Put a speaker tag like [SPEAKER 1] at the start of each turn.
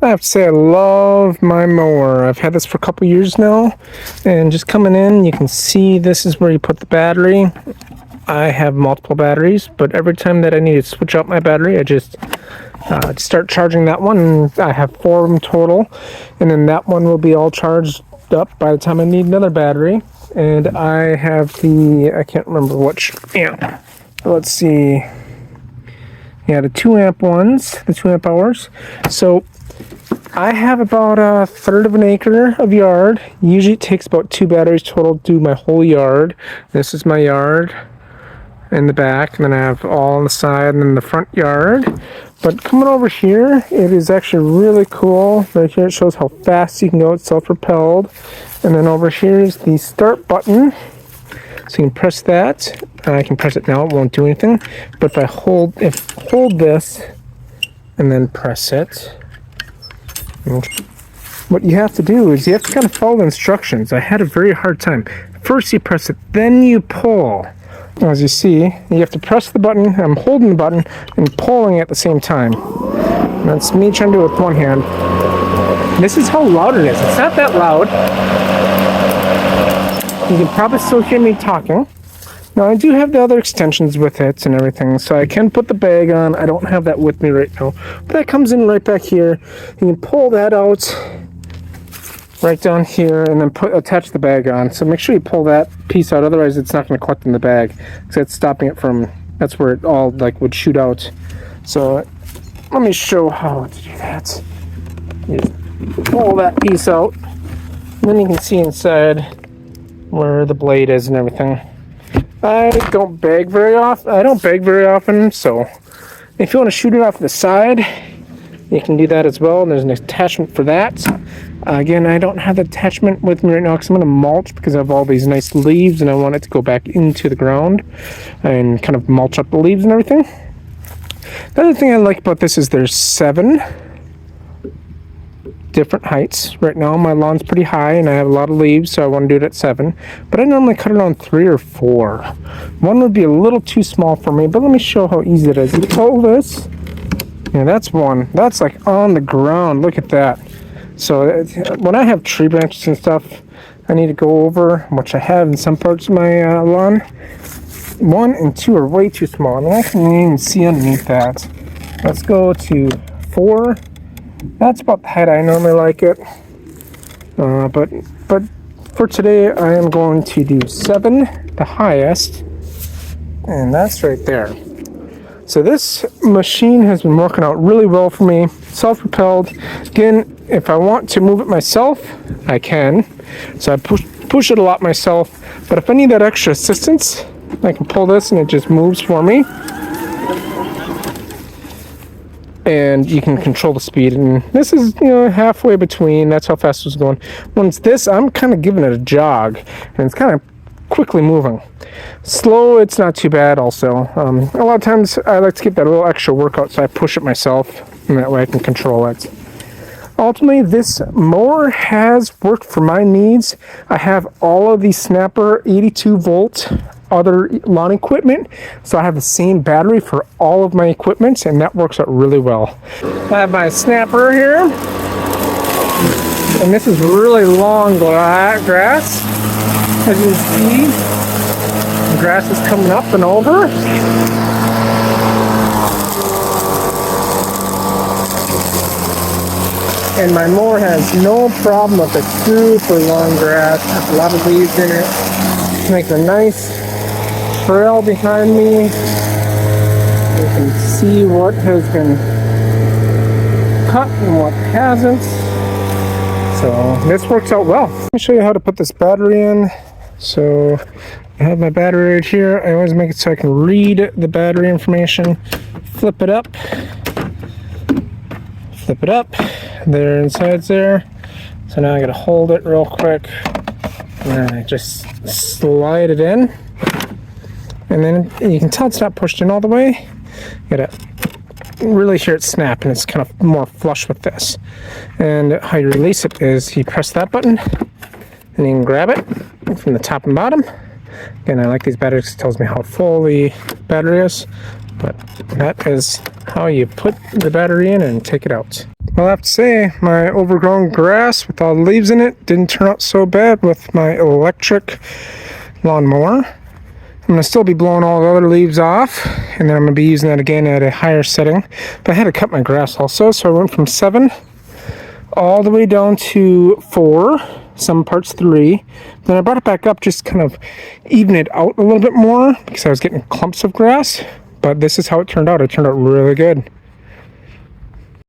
[SPEAKER 1] I have to say I love my mower. I've had this for a couple years now, and just coming in, you can see this is where you put the battery. I have multiple batteries, but every time that I need to switch out my battery, I just start charging that one, and I have 4 of them total, and then that one will be all charged up by the time I need another battery. And I have I can't remember which amp. Let's see. Yeah, the 2 amp ones, the 2 amp hours. So I have about 1/3 of an acre of yard. Usually it takes about 2 batteries total to do my whole yard. This is my yard in the back, and then I have all on the side and then the front yard. But coming over here, it is actually really cool. Right here it shows how fast you can go. It's self-propelled. And then over here is the start button. So you can press that. I can press it now, it won't do anything. But if I hold this and then press it, what you have to do is you have to kind of follow the instructions. I had a very hard time. First you press it, then you pull. As you see, you have to press the button. I'm holding the button and pulling at the same time. And that's me trying to do it with one hand. This is how loud it is. It's not that loud. You can probably still hear me talking. Now I do have the other extensions with it and everything, so I can put the bag on. I don't have that with me right now, but that comes in right back here. You can pull that out right down here and then attach the bag on. So make sure you pull that piece out, otherwise it's not going to collect in the bag, because that's stopping it from, that's where it all like would shoot out. So let me show how to do that. You pull that piece out, and then you can see inside where the blade is and everything. I don't bag very often, so if you want to shoot it off the side, you can do that as well, and there's an attachment for that. Again, I don't have the attachment with me right now because I'm going to mulch, because I have all these nice leaves and I want it to go back into the ground and kind of mulch up the leaves and everything. The other thing I like about this is there's 7 different heights. Right now my lawn's pretty high and I have a lot of leaves, so I want to do it at 7, but I normally cut it on 3 or 4. 1 would be a little too small for me, but let me show how easy it is. You pull this, yeah, that's 1. That's like on the ground. Look at that. So when I have tree branches and stuff I need to go over, which I have in some parts of my lawn, 1 and 2 are way too small. I mean, I can even see underneath that. Let's go to 4. That's about the height I normally like it. But for today I am going to do 7, the highest, and that's right there. So this machine has been working out really well for me. Self-propelled. Again, if I want to move it myself, I can. So I push it a lot myself. But if I need that extra assistance, I can pull this and it just moves for me. And you can control the speed. And this is, halfway between. That's how fast it's going. When it's this, I'm kind of giving it a jog. And it's kind of quickly moving. Slow, it's not too bad also. A lot of times I like to get that little extra workout, so I push it myself, and that way I can control it. Ultimately, this mower has worked for my needs. I have all of the Snapper 82 volt other lawn equipment, so I have the same battery for all of my equipment, and that works out really well. I have my Snapper here, and this is really long grass. As you can see, the grass is coming up and over. And my mower has no problem with the super long grass. Has a lot of leaves in it. Makes a nice trail behind me. You can see what has been cut and what hasn't. So this works out well. Let me show you how to put this battery in. So I have my battery right here. I always make it so I can read the battery information. Flip it up. Flip it up. There, inside's there. So now I gotta hold it real quick. And then I just slide it in. And then you can tell it's not pushed in all the way. You gotta really hear it snap, and it's kind of more flush with this. And how you release it is you press that button and you can grab it from the top and bottom. Again, I like these batteries. It tells me how full the battery is. But that is how you put the battery in and take it out. Well, I have to say, my overgrown grass with all the leaves in it didn't turn out so bad with my electric lawnmower. I'm going to still be blowing all the other leaves off, and then I'm going to be using that again at a higher setting. But I had to cut my grass also, so I went from 7 all the way down to 4, some parts 3. Then I brought it back up just kind of even it out a little bit more because I was getting clumps of grass. But this is how it turned out. It turned out really good.